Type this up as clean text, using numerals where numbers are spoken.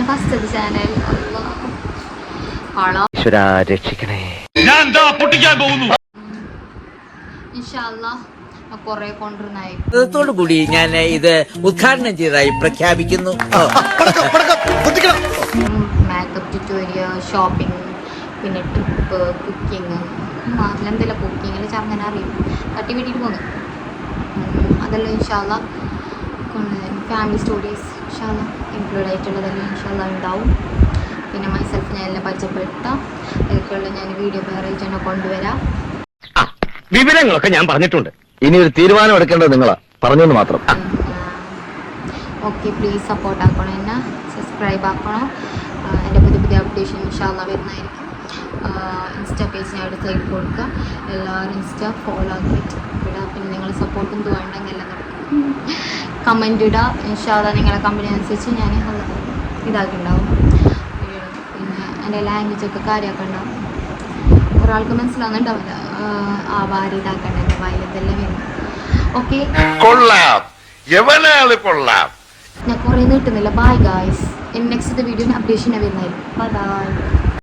First channel രക്ഷിക്കണേ. കൊറേ കൊണ്ടുവന്നായി കൂടി ഞാൻ ഇത് ഉദ്ഘാടനം ചെയ്തതായി പ്രഖ്യാപിക്കുന്നു. മേക്കപ്പ് ട്യൂട്ടോറിയൽ, ഷോപ്പിംഗ്, പിന്നെ ട്രിപ്പ്, കുക്കിങ്, എന്തെല്ലാം കുക്കിങ്ങിൽ ചങ്ങനെ അറിയും തട്ടി വീട്ടിട്ട് പോന്നു. അതെല്ലാം ഇൻഷാല്ല ഫാമിലി സ്റ്റോറീസ് ഇൻഷാല്ല ഇൻക്ലൂഡ് ആയിട്ടുള്ളതെല്ലാം ഇൻഷാല്ല ഉണ്ടാവും. പിന്നെ മൈസെൽഫ് ഞാൻ എല്ലാം പരിചയപ്പെടുത്താം. അതൊക്കെയുള്ള ഞാൻ വീഡിയോ പേറായിട്ട് തന്നെ കൊണ്ടുവരാം. വിവരങ്ങളൊക്കെ ഞാൻ പറഞ്ഞിട്ടുണ്ട്. ഇനി ഒരു തീരുമാനം എടുക്കേണ്ടത് നിങ്ങളാ, പറഞ്ഞെന്ന് മാത്രം. ഓക്കെ, പ്ലീസ് സപ്പോർട്ട് ആക്കണം, എന്നെ സബ്സ്ക്രൈബ് ആക്കണം. എൻ്റെ പുതിയ പുതിയ അപ്ഡേഷൻ ഇൻഷാല്ല വരുന്നതായിരിക്കും. ഇൻസ്റ്റാ പേജ് ഞാൻ അടുത്ത് സൈഡ് കൊടുക്കുക. എല്ലാവരും ഇൻസ്റ്റാ ഫോളോ ആക്കിയിട്ട് ഇടുക. പിന്നെ നിങ്ങൾ സപ്പോർട്ടും വേണ്ടെങ്കിൽ എല്ലാം കമൻറ്റ് ഇടുക. ഇൻഷാല്ല നിങ്ങളെ കമ്പനി അനുസരിച്ച് ഞാൻ ഇതാക്കിയിട്ടുണ്ടാവും. പിന്നെ എൻ്റെ ലാംഗ്വേജൊക്കെ കാര്യമൊക്കെ ഉണ്ടാവും. ഒരാൾക്ക് മനസ്സിലാവുന്നുണ്ടാവില്ല ആ ഭാര്യ ഇതാക്കണ്ട എൻ്റെ വയലത്തെല്ലാം വരുന്നു. ഓക്കെ, ഞാൻ കുറേ നീട്ടുന്നില്ല. Bye guys. Next video updation വരുന്നതായിരിക്കും. Bye by.